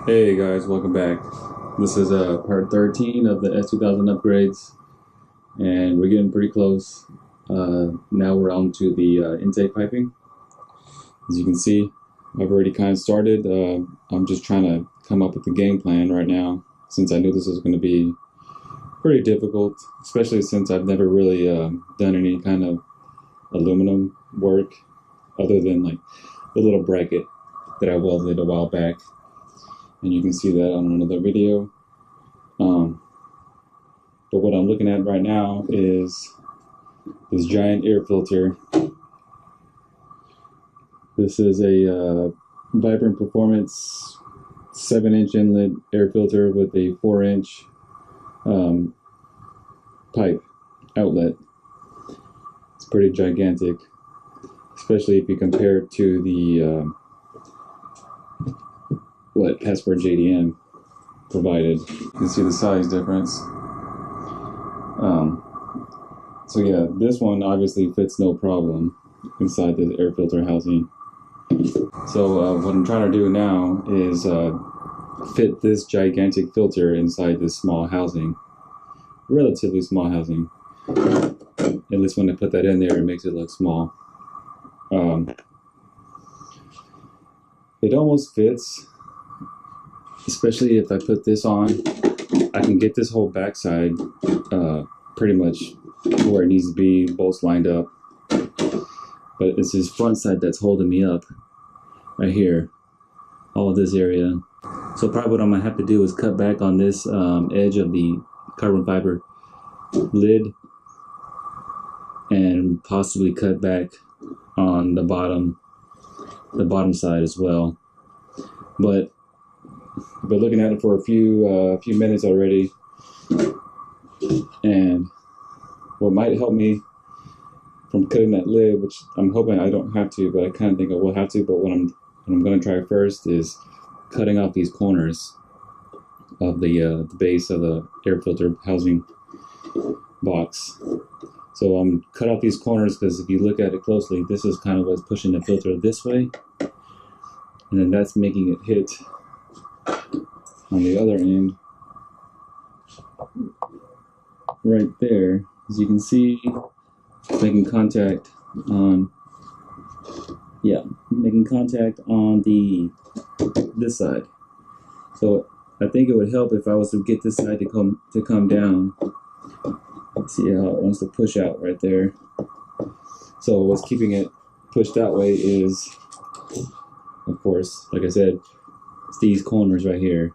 Hey guys, welcome back. This is part 13 of the S2000 upgrades, and we're getting pretty close. Now we're on to the intake piping. As you can see, I've already kind of started. I'm just trying to come up with the game plan right now, since I knew this was going to be pretty difficult, especially since I've never really done any kind of aluminum work other than like the little bracket that I welded a while back. And you can see that on another video. But what I'm looking at right now is this giant air filter. This is a Vibrant Performance 7-inch inlet air filter with a 4-inch pipe outlet. It's pretty gigantic, especially if you compare it to the what Passport JDM provided. You can see the size difference. So yeah, this one obviously fits no problem inside the air filter housing. So what I'm trying to do now is fit this gigantic filter inside this small housing, relatively small housing. At least when I put that in there, it makes it look small. It almost fits, especially if I put this on. I can get this whole backside pretty much where it needs to be, bolts lined up. But it's this front side that's holding me up right here, all of this area. So probably what I'm gonna have to do is cut back on this edge of the carbon fiber lid, and possibly cut back on the bottom side as well. But I've been looking at it for a few minutes already, and what might help me from cutting that lid, which I'm hoping I don't have to, but I kind of think I will have to. But what I'm going to try first is cutting off these corners of the base of the air filter housing box. So I'm cut off these corners because if you look at it closely, this is kind of what's pushing the filter this way, and then that's making it hit on the other end right there. As you can see, making contact on this side. So I think it would help if I was to get this side to come down. Let's see how it wants to push out right there. So what's keeping it pushed that way is, of course, like I said, it's these corners right here.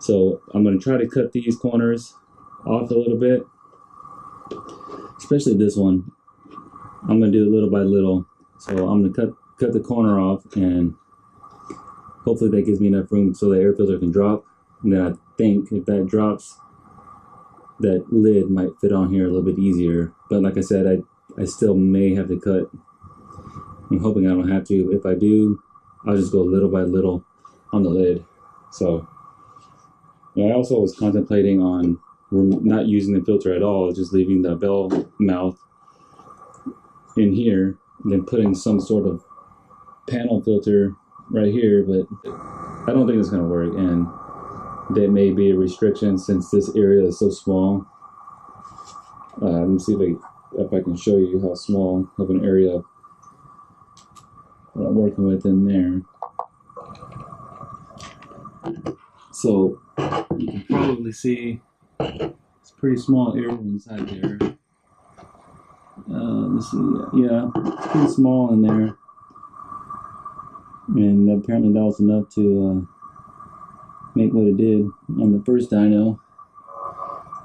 So I'm going to try to cut these corners off a little bit, especially this one. I'm going to do it little by little. So I'm going to cut the corner off, and hopefully that gives me enough room so the air filter can drop. And then I think if that drops, that lid might fit on here a little bit easier. But like I said, I still may have to cut. I'm hoping I don't have to. If I do, I'll just go little by little on the lid. So I also was contemplating on not using the filter at all, just leaving the bell mouth in here, and then putting some sort of panel filter right here, but I don't think it's going to work, and that may be a restriction since this area is so small. Let me see if I can show you how small of an area that I'm working with in there. So you can probably see it's a pretty small area inside there. Let's see, yeah, it's pretty small in there, and apparently that was enough to make what it did on the first dyno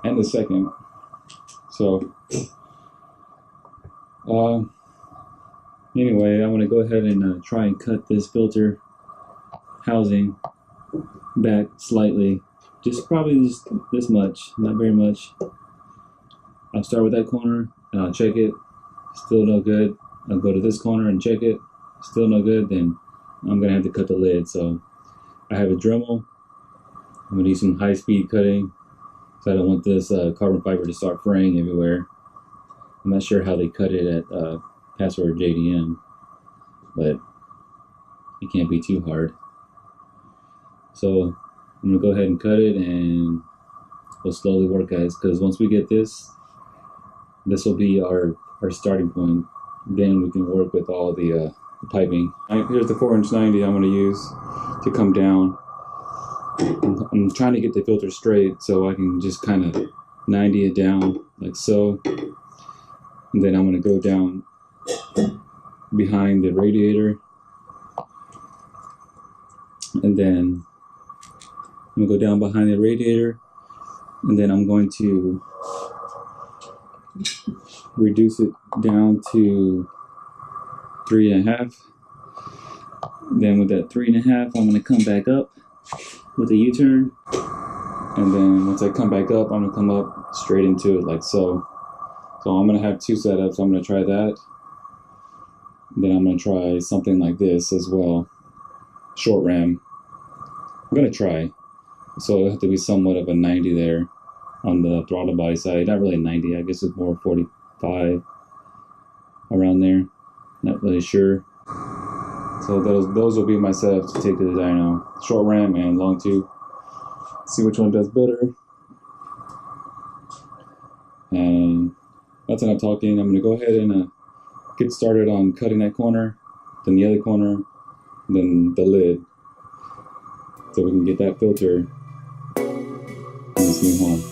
and the second. So anyway, I'm going to go ahead and try and cut this filter housing back slightly, probably just this much, not very much. I'll start with that corner and I'll check it, still no good. I'll go to this corner and check it, still no good. Then I'm gonna have to cut the lid. So I have a Dremel. I'm gonna do some high-speed cutting, so I don't want this carbon fiber to start fraying everywhere. I'm not sure how they cut it at Passport JDM, but it can't be too hard. So I'm gonna go ahead and cut it, and we'll slowly work, guys, because once we get this will be our starting point. Then we can work with all the piping. Here's the 4" 90 I'm gonna use to come down. I'm trying to get the filter straight so I can just kind of 90 it down like so. And then I'm gonna go down behind the radiator. And then I'm gonna go down behind the radiator. And then I'm going to reduce it down to 3.5. Then with that 3.5, I'm gonna come back up with a U-turn. And then once I come back up, I'm gonna come up straight into it like so. So I'm gonna have 2 setups. I'm gonna try that. Then I'm gonna try something like this as well. Short ram. I'm gonna try. So it'll have to be somewhat of a 90 there on the throttle body side. Not really 90, I guess it's more 45 around there. Not really sure. So those will be my setups to take to the dyno. Short ram and long tube. See which one does better. And that's enough talking. I'm gonna go ahead and get started on cutting that corner, then the other corner, then the lid, so we can get that filter in this new home.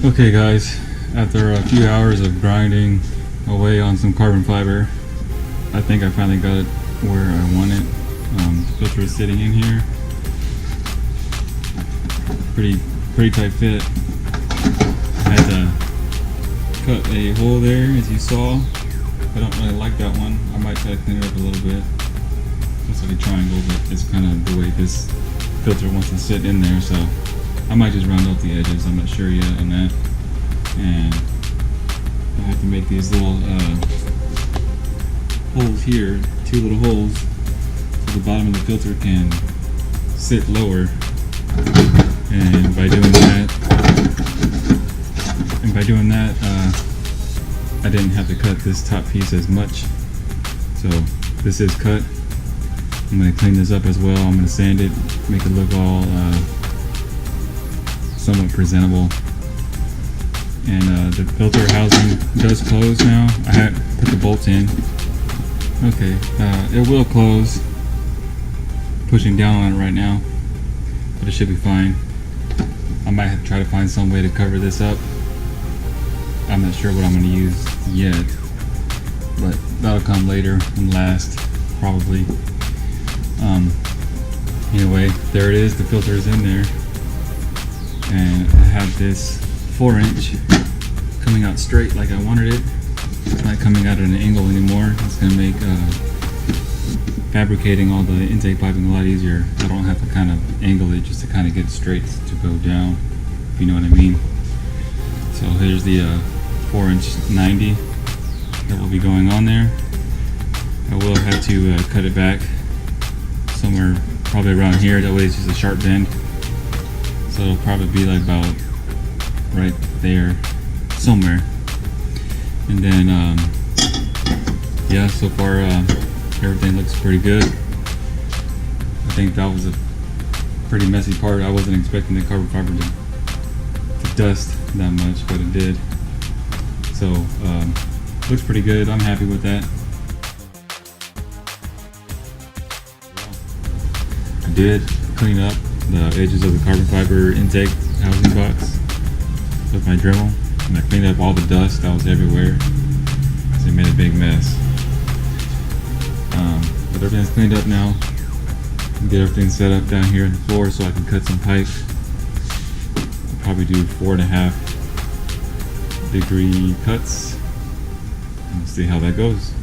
Okay guys, after a few hours of grinding away on some carbon fiber, I think I finally got it where I want it. The filter is sitting in here. Pretty tight fit. I had to cut a hole there, as you saw. I don't really like that one. I might try to clean it up a little bit. Looks like a triangle, but it's kind of the way this filter wants to sit in there, so I might just round out the edges. I'm not sure yet on that. And I have to make these little holes here, 2 little holes, so the bottom of the filter can sit lower. And by doing that, I didn't have to cut this top piece as much. So this is cut. I'm going to clean this up as well. I'm going to sand it, make it look all somewhat presentable. And the filter housing does close now. I had put the bolts in. Okay, it will close. Pushing down on it right now, but it should be fine. I might have to try to find some way to cover this up. I'm not sure what I'm going to use yet, but that'll come later and last, probably. Anyway, there it is. The filter is in there, and I have this 4-inch coming out straight like I wanted it. It's not coming out at an angle anymore. It's going to make fabricating all the intake piping a lot easier. I don't have to kind of angle it just to kind of get it straight to go down, if you know what I mean. So here's the 4-inch 90 that will be going on there. I will have to cut it back somewhere probably around here. That way it's just a sharp bend. So it'll probably be like about right there somewhere. And then yeah, so far everything looks pretty good. I think that was a pretty messy part. I wasn't expecting the carbon fiber to dust that much, but it did. So looks pretty good. I'm happy with that. I did clean up the edges of the carbon fiber intake housing box with my Dremel, and I cleaned up all the dust that was everywhere because it made a big mess. But everything's cleaned up now. Get everything set up down here on the floor so I can cut some pipe. I'll probably do 4.5 degree cuts and see how that goes.